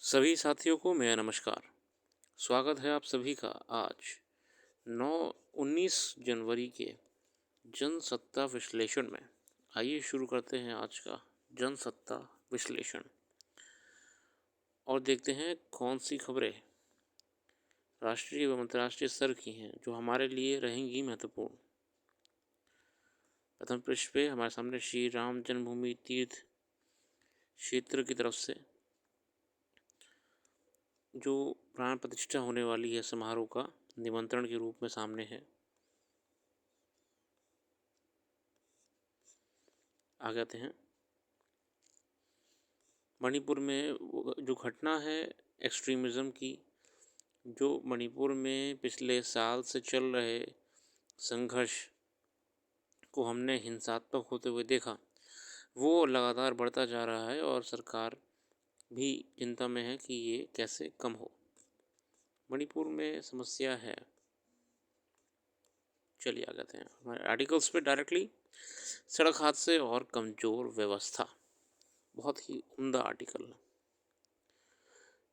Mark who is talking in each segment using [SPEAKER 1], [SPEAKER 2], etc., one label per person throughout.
[SPEAKER 1] सभी साथियों को मेरा नमस्कार। स्वागत है आप सभी का आज 9 19 जनवरी के जनसत्ता विश्लेषण में। आइए शुरू करते हैं आज का जनसत्ता विश्लेषण और देखते हैं कौन सी खबरें राष्ट्रीय एवं अंतर्राष्ट्रीय स्तर की हैं जो हमारे लिए रहेंगी महत्वपूर्ण। प्रथम पृष्ठ पे हमारे सामने श्री राम जन्मभूमि तीर्थ क्षेत्र की तरफ से जो प्राण प्रतिष्ठा होने वाली है समारोह का निमंत्रण के रूप में सामने है। आगे आते हैं। मणिपुर में जो घटना है एक्सट्रीमिज़म की, जो मणिपुर में पिछले साल से चल रहे संघर्ष को हमने हिंसात्मक होते हुए देखा, वो लगातार बढ़ता जा रहा है और सरकार भी चिंता में है कि ये कैसे कम हो। मणिपुर में समस्या है। चलिए आगे आते हैं हमारे आर्टिकल्स पे डायरेक्टली। सड़क हादसे और कमज़ोर व्यवस्था, बहुत ही उम्दा आर्टिकल है।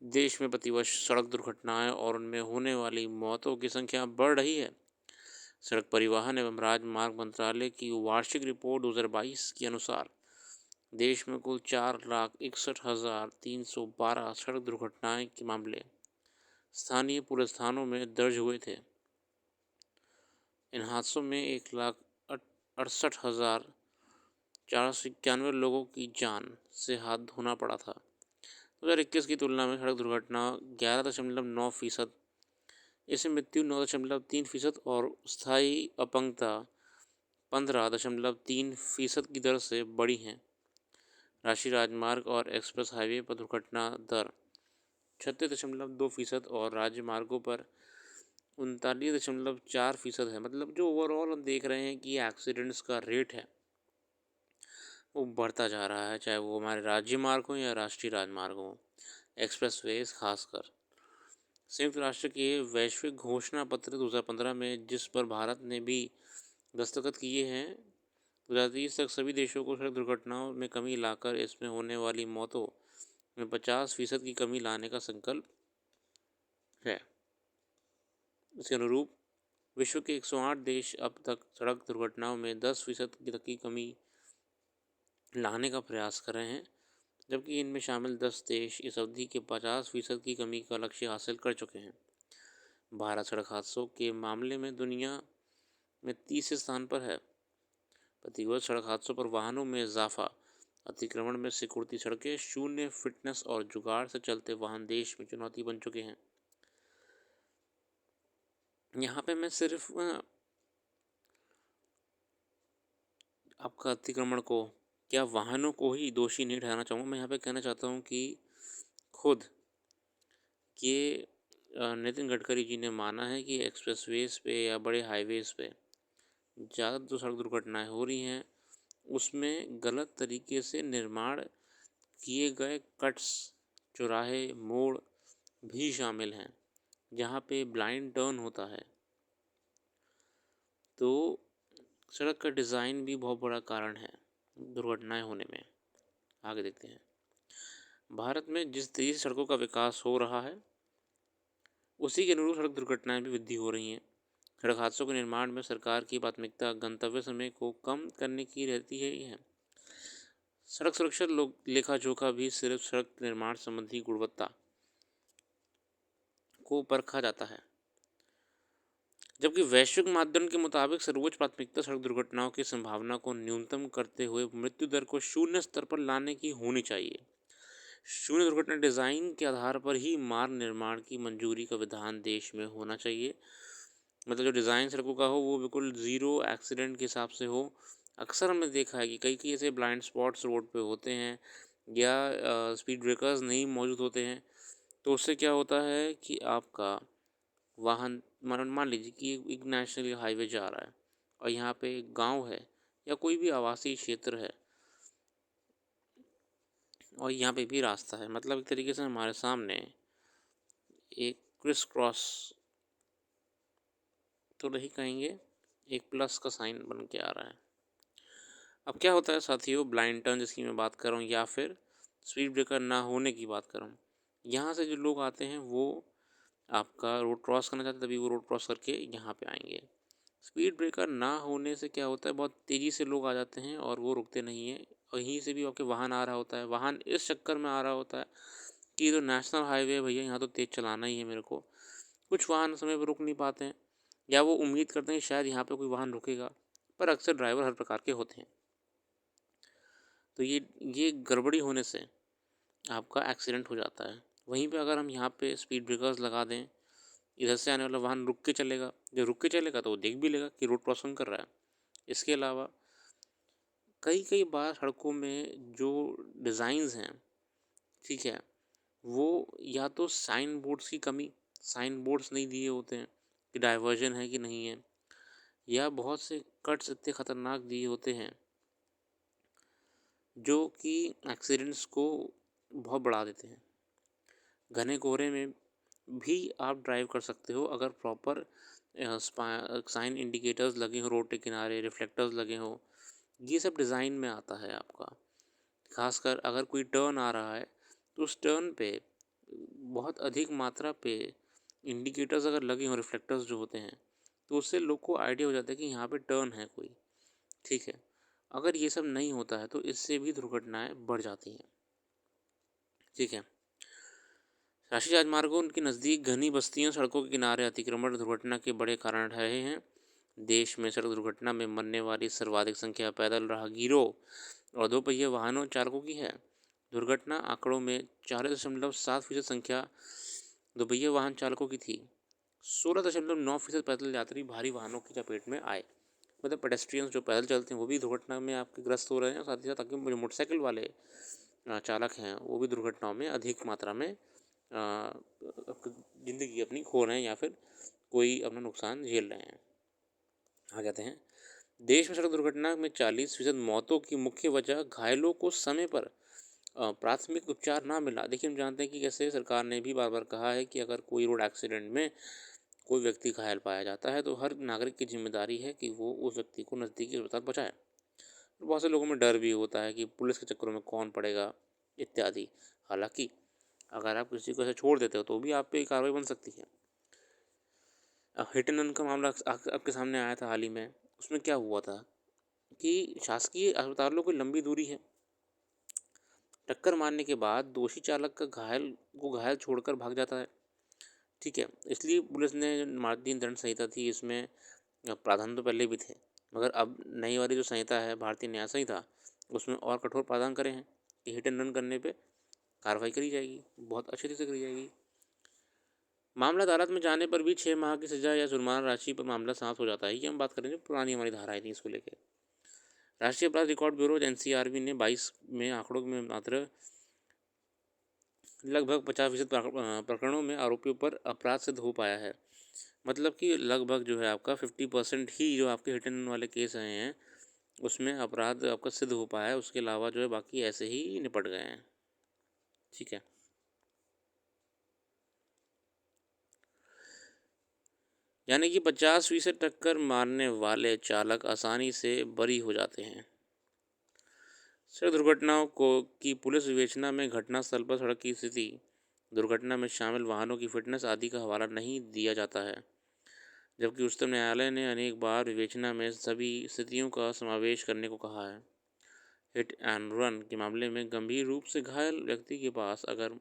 [SPEAKER 1] देश में प्रतिवर्ष सड़क दुर्घटनाएं और उनमें होने वाली मौतों की संख्या बढ़ रही है। सड़क परिवहन एवं राजमार्ग मंत्रालय की वार्षिक रिपोर्ट 2022 के अनुसार देश में कुल 4,61,312 सड़क दुर्घटनाएं के मामले स्थानीय पुलिस थानों में दर्ज हुए थे। इन हादसों में 1,68,491 लोगों की जान से हाथ धोना पड़ा था। 2021 की तुलना में सड़क दुर्घटना 11.9%, इसमें मृत्यु 9.3% और स्थायी अपंगता 15.3% की दर से बढ़ी हैं। राष्ट्रीय राजमार्ग और एक्सप्रेस हाईवे पर दुर्घटना दर 36.2% और राज्य मार्गों पर 39.4% है। मतलब जो ओवरऑल हम देख रहे हैं कि एक्सीडेंट्स का रेट है वो बढ़ता जा रहा है, चाहे वो हमारे राज्य मार्ग हो या राष्ट्रीय राजमार्ग हो, एक्सप्रेसवेज खासकर। संयुक्त राष्ट्र के वैश्विक घोषणा पत्र 2015 में जिस पर भारत ने भी दस्तखत किए हैं, 2030 तक सभी देशों को सड़क दुर्घटनाओं में कमी लाकर इसमें होने वाली मौतों में 50% की कमी लाने का संकल्प है। इसके अनुरूप विश्व के 108 देश अब तक सड़क दुर्घटनाओं में 10% तक की कमी लाने का प्रयास कर रहे हैं, जबकि इनमें शामिल 10 देश इस अवधि के 50% की कमी का लक्ष्य हासिल कर चुके हैं। भारत सड़क हादसों के मामले में दुनिया में 30 स्थान पर है। प्रतिवर्ष सड़क हादसों पर वाहनों में इजाफा, अतिक्रमण में सिकुड़ती सड़कें, शून्य फिटनेस और जुगाड़ से चलते वाहन देश में चुनौती बन चुके हैं। यहाँ पे मैं सिर्फ आपका अतिक्रमण को, क्या वाहनों को ही दोषी नहीं ठहराना चाहूँगा। मैं यहाँ पे कहना चाहता हूँ कि खुद के नितिन गडकरी जी ने माना है कि एक्सप्रेसवेज पे या बड़े हाईवेज़ पे ज़्यादा जो सड़क दुर्घटनाएं हो रही हैं उसमें गलत तरीके से निर्माण किए गए कट्स, चौराहे, मोड़ भी शामिल हैं, जहाँ पे ब्लाइंड टर्न होता है। तो सड़क का डिज़ाइन भी बहुत बड़ा कारण है दुर्घटनाएं होने में। आगे देखते हैं। भारत में जिस तेज़ी से सड़कों का विकास हो रहा है उसी के अनुरूप सड़क दुर्घटनाएं भी वृद्धि हो रही हैं। सड़क हादसों के निर्माण में सरकार की प्राथमिकता गंतव्य समय को कम करने की रहती है। सड़क सुरक्षा लेखा जोखा भी सिर्फ सड़क निर्माण संबंधी गुणवत्ता को परखा जाता है, जबकि वैश्विक मानदंड के मुताबिक सर्वोच्च प्राथमिकता सड़क दुर्घटनाओं की संभावना को न्यूनतम करते हुए मृत्यु दर को शून्य स्तर पर लाने की होनी चाहिए। शून्य दुर्घटना डिज़ाइन के आधार पर ही मार्ग निर्माण की मंजूरी का विधान देश में होना चाहिए। मतलब जो डिज़ाइन सड़कों का हो वो बिल्कुल ज़ीरो एक्सीडेंट के हिसाब से हो। अक्सर हमने देखा है कि कई ऐसे ब्लाइंड स्पॉट्स रोड पे होते हैं या स्पीड ब्रेकर्स नहीं मौजूद होते हैं, तो उससे क्या होता है कि आपका वाहन मान लीजिए कि एक नेशनल हाईवे जा रहा है और यहाँ पे एक गांव है या कोई भी आवासीय क्षेत्र है और यहाँ पे भी रास्ता है, मतलब एक तरीके से हमारे सामने एक क्रिस क्रॉस तो नहीं कहेंगे, एक प्लस का साइन बन के आ रहा है। अब क्या होता है साथियों, ब्लाइंड टर्न जिसकी मैं बात कर रहा हूँ या फिर स्पीड ब्रेकर ना होने की बात कर रहा हूँ, यहाँ से जो लोग आते हैं वो आपका रोड क्रॉस करना चाहते हैं, तभी वो रोड क्रॉस करके यहाँ पे आएंगे। स्पीड ब्रेकर ना होने से क्या होता है, बहुत तेज़ी से लोग आ जाते हैं और वो रुकते नहीं हैं। वहीं से भी आपके वाहन आ रहा होता है, वाहन इस चक्कर में आ रहा होता है कि ये तो नेशनल हाईवे है भैया, यहाँ तो तेज़ चलाना ही है मेरे को। कुछ वाहन समय पर रुक नहीं पाते हैं, या वो उम्मीद करते हैं कि शायद यहाँ पे कोई वाहन रुकेगा, पर अक्सर ड्राइवर हर प्रकार के होते हैं। तो ये गड़बड़ी होने से आपका एक्सीडेंट हो जाता है। वहीं पे अगर हम यहाँ पे स्पीड ब्रेकर्स लगा दें, इधर से आने वाला वाहन रुक के चलेगा, जो रुक के चलेगा तो वो देख भी लेगा कि रोड क्रॉसिंग कर रहा है। इसके अलावा कई कई बार सड़कों में जो डिज़ाइंस हैं, ठीक है, वो या तो साइन बोर्ड्स की कमी, साइन बोर्ड्स नहीं दिए होते हैं कि डाइवर्जन है कि नहीं है, या बहुत से कट्स इतने ख़तरनाक दिए होते हैं जो कि एक्सीडेंट्स को बहुत बढ़ा देते हैं। घने कोहरे में भी आप ड्राइव कर सकते हो अगर प्रॉपर साइन इंडिकेटर्स लगे हो, रोड के किनारे रिफ्लेक्टर्स लगे हो। ये सब डिज़ाइन में आता है आपका। खासकर अगर कोई टर्न आ रहा है तो उस टर्न पे बहुत अधिक मात्रा पे इंडिकेटर्स अगर लगे हों, रिफ्लेक्टर्स जो होते हैं, तो उससे लोग को आइडिया हो जाता है कि यहाँ पे टर्न है कोई, ठीक है। अगर ये सब नहीं होता है तो इससे भी दुर्घटनाएं बढ़ जाती हैं, ठीक है। राष्ट्रीय राजमार्गों के नज़दीक घनी बस्तियों, सड़कों के किनारे अतिक्रमण दुर्घटना के बड़े कारण रहे हैं। देश में सड़क दुर्घटना में मरने वाली सर्वाधिक संख्या पैदल राहगीरों और दोपहिया वाहनों चालकों की है। दुर्घटना आंकड़ों में 4.7% संख्या दोपहिया वाहन चालकों की थी। 16.9% पैदल यात्री भारी वाहनों की चपेट में आए। मतलब पेडेस्ट्रियंस जो पैदल चलते हैं वो भी दुर्घटना में आपके ग्रस्त हो रहे हैं, और साथ ही साथ आपके जो मोटरसाइकिल वाले चालक हैं वो भी दुर्घटनाओं में अधिक मात्रा में ज़िंदगी अपनी खो रहे हैं या फिर कोई अपना नुकसान झेल रहे हैं। आ जाते हैं, देश में सड़क दुर्घटना में 40% मौतों की मुख्य वजह घायलों को समय पर प्राथमिक उपचार ना मिला। देखिए, हम जानते हैं कि कैसे सरकार ने भी बार बार कहा है कि अगर कोई रोड एक्सीडेंट में कोई व्यक्ति घायल पाया जाता है तो हर नागरिक की जिम्मेदारी है कि वो उस व्यक्ति को नज़दीकी अस्पताल पहुँचाए। बहुत से लोगों में डर भी होता है कि पुलिस के चक्करों में कौन पड़ेगा इत्यादि। हालांकि अगर आप किसी को ऐसे छोड़ देते हो तो भी आप पे कार्रवाई बन सकती है। हिट एंड रन का मामला आपके सामने आया था हाल ही में। उसमें क्या हुआ था कि शासकीय अस्पतालों की लंबी दूरी है, टक्कर मारने के बाद दोषी चालक का घायल छोड़कर भाग जाता है, ठीक है। इसलिए पुलिस ने भारतीय दंड संहिता थी, इसमें प्रावधान तो पहले भी थे, मगर अब नई वाली जो संहिता है भारतीय न्याय संहिता, उसमें और कठोर प्रावधान करे हैं कि हिट एंड रन करने पे कार्रवाई करी जाएगी, बहुत अच्छे से करी जाएगी। मामला अदालत में जाने पर भी 6 माह की सजा या जुर्माना राशि पर मामला समाप्त हो जाता है। ये हम बात करेंगे, पुरानी हमारी धाराएं थी इसको लेकर। राष्ट्रीय अपराध रिकॉर्ड ब्यूरो एनसीआरबी ने 22 में आंकड़ों में मात्र लगभग 50% प्रकरणों में आरोपियों पर अपराध सिद्ध हो पाया है। मतलब कि लगभग जो है आपका 50% ही जो आपके हिट एंड रन वाले केस आए हैं उसमें अपराध आपका सिद्ध हो पाया है। उसके अलावा जो है बाकी ऐसे ही निपट गए हैं, ठीक है। यानी कि 50% टक्कर मारने वाले चालक आसानी से बरी हो जाते हैं। सड़क दुर्घटनाओं को की पुलिस विवेचना में घटनास्थल पर सड़क की स्थिति, दुर्घटना में शामिल वाहनों की फिटनेस आदि का हवाला नहीं दिया जाता है, जबकि उच्चतम न्यायालय ने अनेक बार विवेचना में सभी स्थितियों का समावेश करने को कहा है। हिट एंड रन के मामले में गंभीर रूप से घायल व्यक्ति के पास अगर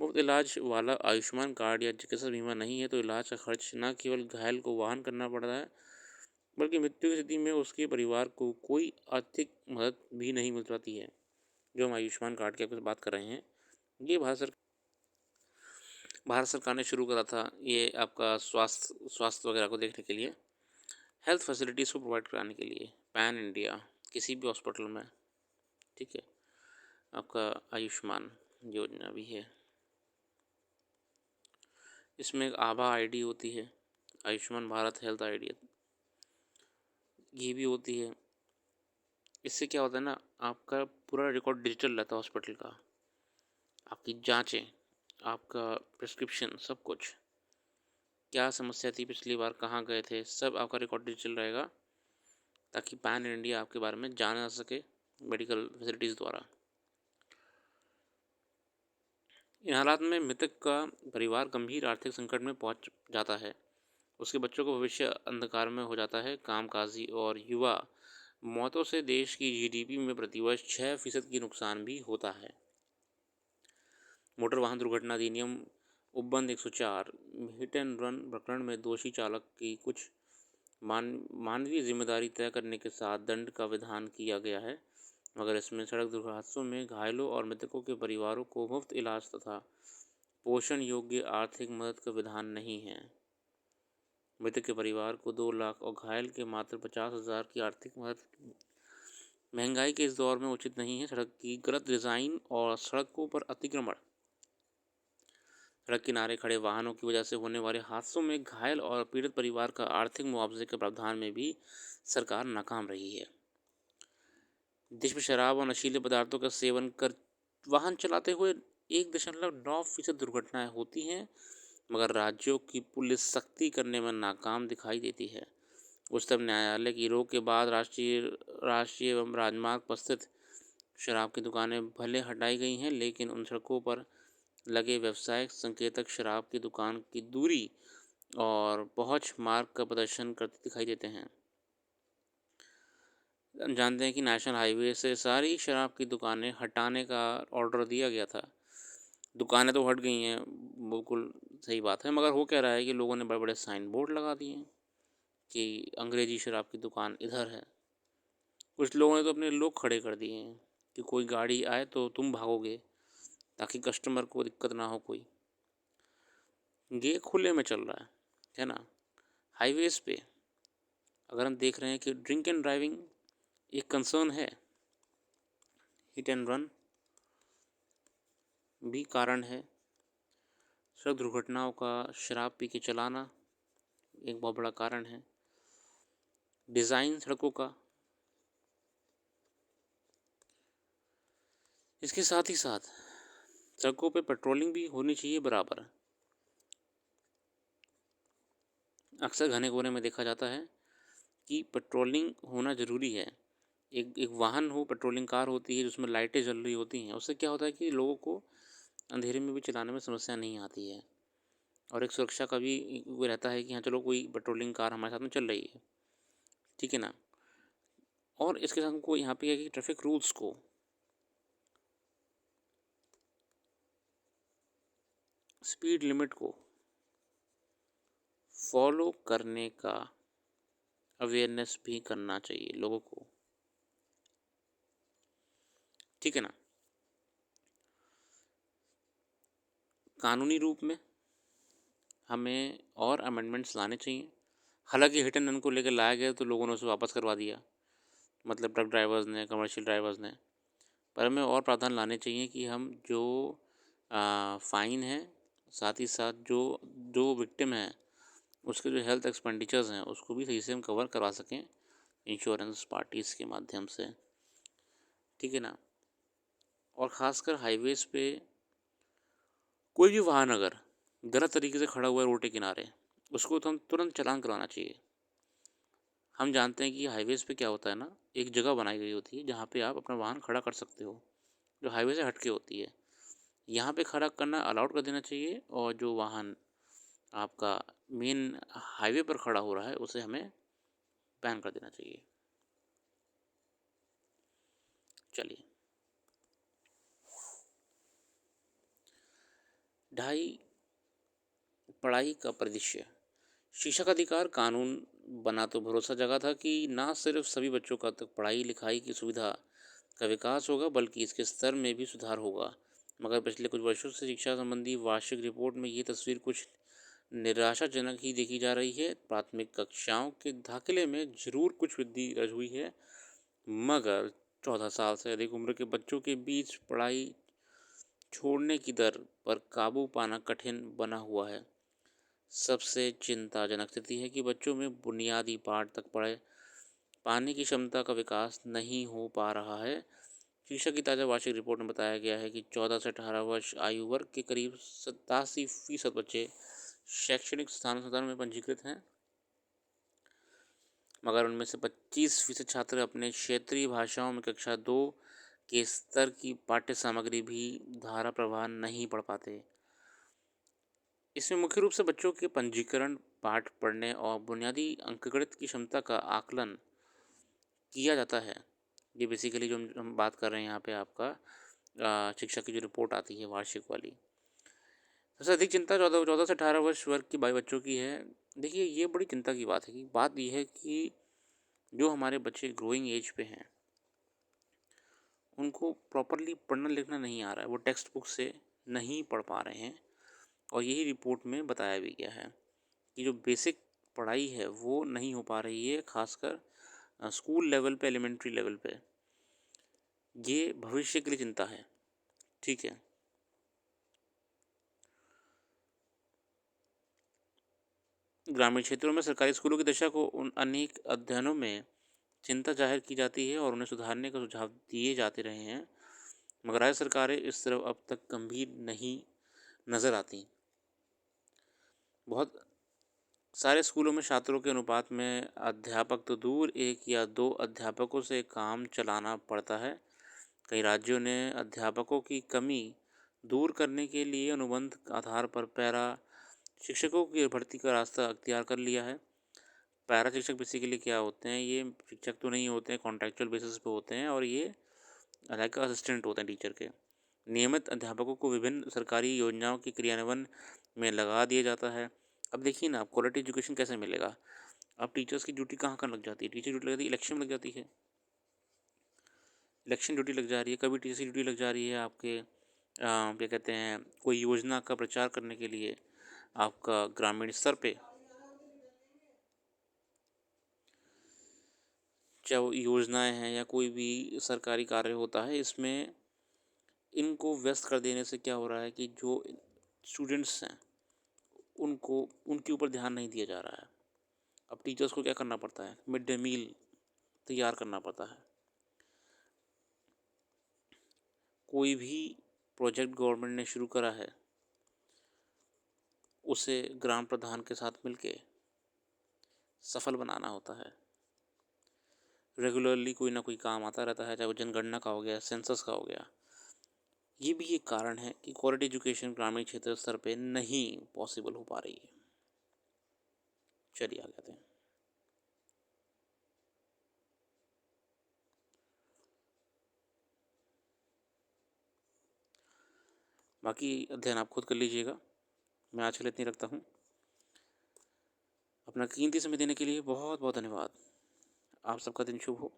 [SPEAKER 1] मुफ्त इलाज वाला आयुष्मान कार्ड या चिकित्सा बीमा नहीं है तो इलाज का खर्च न केवल घायल को वहन करना पड़ता है, बल्कि मृत्यु की स्थिति में उसके परिवार को कोई आर्थिक मदद भी नहीं मिल पाती है। जो हम आयुष्मान कार्ड की बात कर रहे हैं, ये भारत सरकार ने शुरू करा था। ये आपका स्वास्थ्य वगैरह को देखने के लिए, हेल्थ फैसिलिटीज़ को प्रोवाइड कराने के लिए, पैन इंडिया किसी भी हॉस्पिटल में, ठीक है। आपका आयुष्मान योजना भी है। इसमें एक आभा आईडी होती है, आयुष्मान भारत हेल्थ आईडी, ये भी होती है। इससे क्या होता है ना, आपका पूरा रिकॉर्ड डिजिटल रहता है हॉस्पिटल का, आपकी जांचें, आपका प्रिस्क्रिप्शन, सब कुछ, क्या समस्या थी पिछली बार, कहाँ गए थे, सब आपका रिकॉर्ड डिजिटल रहेगा, ताकि पैन इंडिया आपके बारे में जाना जा सके मेडिकल फैसिलिटीज़ द्वारा। इन हालात में मृतक का परिवार गंभीर आर्थिक संकट में पहुंच जाता है। उसके बच्चों का भविष्य अंधकार में हो जाता है। कामकाजी और युवा मौतों से देश की जीडीपी में प्रतिवर्ष 6% की नुकसान भी होता है। मोटर वाहन दुर्घटना अधिनियम उपबंध 104 हिट एंड रन प्रकरण में दोषी चालक की कुछ मानवीय जिम्मेदारी तय करने के साथ दंड का विधान किया गया है, मगर इसमें सड़क दुर्घटनाओं में घायलों और मृतकों के परिवारों को मुफ्त इलाज तथा पोषण योग्य आर्थिक मदद का विधान नहीं है। मृतक के परिवार को 2 लाख और घायल के मात्र 50,000 की आर्थिक मदद महंगाई के इस दौर में उचित नहीं है। सड़क की गलत डिज़ाइन और सड़कों पर अतिक्रमण, सड़क किनारे खड़े वाहनों की वजह से होने वाले हादसों में घायल और पीड़ित परिवार का आर्थिक मुआवजे के प्रावधान में भी सरकार नाकाम रही है। देश में शराब और नशीले पदार्थों का सेवन कर वाहन चलाते हुए 1.9% दुर्घटनाएं होती हैं, मगर राज्यों की पुलिस सख्ती करने में नाकाम दिखाई देती है। उच्चतम न्यायालय की रोक के बाद राष्ट्रीय एवं राजमार्ग पर स्थित शराब की दुकानें भले हटाई गई हैं, लेकिन उन सड़कों पर लगे व्यावसायिक संकेतक शराब की दुकान की दूरी और पहुंच मार्ग का प्रदर्शन करते दिखाई देते हैं। हम जानते हैं कि नेशनल हाईवे से सारी शराब की दुकानें हटाने का ऑर्डर दिया गया था। दुकानें तो हट गई हैं, बिल्कुल सही बात है, मगर हो क्या रहा है कि लोगों ने बड़े बड़े साइन बोर्ड लगा दिए हैं कि अंग्रेजी शराब की दुकान इधर है। कुछ लोगों ने तो अपने लोग खड़े कर दिए हैं कि कोई गाड़ी आए तो तुम भागोगे, ताकि कस्टमर को दिक्कत ना हो कोई। ये खुले में चल रहा है ना। हाईवेज पे अगर हम देख रहे हैं कि ड्रिंक एंड ड्राइविंग एक कंसर्न है, हिट एंड रन भी कारण है, सड़क दुर्घटनाओं का शराब पी के चलाना एक बहुत बड़ा कारण है, डिज़ाइन सड़कों का, इसके साथ ही साथ सड़कों पे पेट्रोलिंग भी होनी चाहिए बराबर। अक्सर घने कोने में देखा जाता है कि पेट्रोलिंग होना ज़रूरी है। एक वाहन हो, पेट्रोलिंग कार होती है जिसमें लाइटें जल रही होती हैं, उससे क्या होता है कि लोगों को अंधेरे में भी चलाने में समस्या नहीं आती है, और एक सुरक्षा का भी वो रहता है कि हाँ चलो कोई पेट्रोलिंग कार हमारे साथ में चल रही है, ठीक है ना। और इसके साथ हमको यहाँ पे है कि ट्रैफिक रूल्स को स्पीड लिमिट को फॉलो करने का अवेयरनेस भी करना चाहिए लोगों को, ठीक है ना। कानूनी रूप में हमें और अमेंडमेंट्स लाने चाहिए। हालांकि हिट एंड रन को लेकर लाया गया तो लोगों ने उसे वापस करवा दिया, मतलब ट्रक ड्राइवर्स ने, कमर्शियल ड्राइवर्स ने। पर हमें और प्रावधान लाने चाहिए कि हम जो फ़ाइन है, साथ ही साथ जो जो विक्टिम है उसके जो हेल्थ एक्सपेंडिचर्स हैं उसको भी सही से हम कवर करवा सकें इंश्योरेंस पार्टीज़ के माध्यम से, ठीक है ना। और ख़ासकर हाईवेज़ पे कोई भी वाहन अगर गलत तरीके से खड़ा हुआ है रोड के किनारे, उसको तो हम तुरंत चालान करवाना चाहिए। हम जानते हैं कि हाईवेज़ पे क्या होता है ना, एक जगह बनाई गई होती है जहाँ पे आप अपना वाहन खड़ा कर सकते हो, जो हाईवे से हटके होती है। यहाँ पे खड़ा करना अलाउड कर देना चाहिए, और जो वाहन आपका मेन हाईवे पर खड़ा हो रहा है उसे हमें बैन कर देना चाहिए। चलिए, ढाई पढ़ाई का परिदृश्य। शिक्षा का अधिकार कानून बना तो भरोसा जगा था कि ना सिर्फ सभी बच्चों का तक पढ़ाई लिखाई की सुविधा का विकास होगा, बल्कि इसके स्तर में भी सुधार होगा। मगर पिछले कुछ वर्षों से शिक्षा संबंधी वार्षिक रिपोर्ट में ये तस्वीर कुछ निराशाजनक ही देखी जा रही है। प्राथमिक कक्षाओं के दाखिले में ज़रूर कुछ वृद्धि दर्ज हुई है, मगर 14 साल से अधिक उम्र के बच्चों के बीच पढ़ाई छोड़ने की दर पर काबू पाना कठिन बना हुआ है। सबसे चिंताजनक स्थिति है कि बच्चों में बुनियादी पाठ तक पढ़े पाने की क्षमता का विकास नहीं हो पा रहा है। शिक्षा की ताज़ा वार्षिक रिपोर्ट में बताया गया है कि 14 से 18 वर्ष आयु वर्ग के करीब 87% बच्चे शैक्षणिक संस्थानों में पंजीकृत हैं, मगर उनमें से 25% छात्र अपने क्षेत्रीय भाषाओं में कक्षा 2 के स्तर की पाठ्य सामग्री भी धारा प्रवाह नहीं पढ़ पाते। इसमें मुख्य रूप से बच्चों के पंजीकरण, पाठ पढ़ने और बुनियादी अंकगणित की क्षमता का आकलन किया जाता है। ये बेसिकली जो हम बात कर रहे हैं यहाँ पे आपका शिक्षा की जो रिपोर्ट आती है वार्षिक वाली। सबसे अधिक चिंता 14 से 18 वर्ष वर्ग की बच्चों की है। देखिए ये बड़ी चिंता की बात है कि बात ये है कि जो हमारे बच्चे ग्रोइंग एज पे हैं, उनको प्रॉपरली पढ़ना लिखना नहीं आ रहा है, वो टेक्स्ट बुक से नहीं पढ़ पा रहे हैं। और यही रिपोर्ट में बताया भी गया है कि जो बेसिक पढ़ाई है वो नहीं हो पा रही है, खासकर स्कूल लेवल पे, एलिमेंट्री लेवल पे। ये भविष्य के लिए चिंता है। ठीक है, ग्रामीण क्षेत्रों में सरकारी स्कूलों की दशा को उन अनेक अध्ययनों में चिंता जाहिर की जाती है और उन्हें सुधारने का सुझाव दिए जाते रहे हैं, मगर राज्य सरकारें इस तरफ अब तक गंभीर नहीं नज़र आती। बहुत सारे स्कूलों में छात्रों के अनुपात में अध्यापक तो दूर, एक या दो अध्यापकों से काम चलाना पड़ता है। कई राज्यों ने अध्यापकों की कमी दूर करने के लिए अनुबंध आधार पर पैरा शिक्षकों की भर्ती का रास्ता अख्तियार कर लिया है। पैरा शिक्षक बेसिकली क्या होते हैं, ये शिक्षक तो नहीं होते हैं, कॉन्ट्रैक्चुअल बेसिस पे होते हैं और ये लाइक असिस्टेंट होते हैं टीचर के। नियमित अध्यापकों को विभिन्न सरकारी योजनाओं के क्रियान्वयन में लगा दिया जाता है। अब देखिए ना, आप क्वालिटी एजुकेशन कैसे मिलेगा? अब टीचर्स की ड्यूटी कहाँ कहाँ लग जाती है? टीचर ड्यूटी लग जाती है इलेक्शन में, लग जाती है इलेक्शन ड्यूटी लग जा रही है, कभी टीचर की ड्यूटी लग जा रही है आपके क्या कहते हैं, कोई योजना का प्रचार करने के लिए आपका ग्रामीण स्तर पे, चाहे वो योजनाएं हैं या कोई भी सरकारी कार्य होता है, इसमें इनको व्यस्त कर देने से क्या हो रहा है कि जो स्टूडेंट्स हैं उनको उनके ऊपर ध्यान नहीं दिया जा रहा है। अब टीचर्स को क्या करना पड़ता है, मिड डे मील तैयार करना पड़ता है। कोई भी प्रोजेक्ट गवर्नमेंट ने शुरू करा है, उसे ग्राम प्रधान के साथ मिलके सफल बनाना होता है। रेगुलरली कोई ना कोई काम आता रहता है, चाहे वो जनगणना का हो गया, सेंसस का हो गया। ये भी एक कारण है कि क्वालिटी एजुकेशन ग्रामीण क्षेत्र स्तर पे नहीं पॉसिबल हो पा रही है। चलिए आगे आते हैं। बाकी अध्ययन आप खुद कर लीजिएगा। मैं आज के लिए इतनी रखता हूँ। अपना कीमती समय देने के लिए बहुत बहुत धन्यवाद। आप सबका दिन शुभ हो।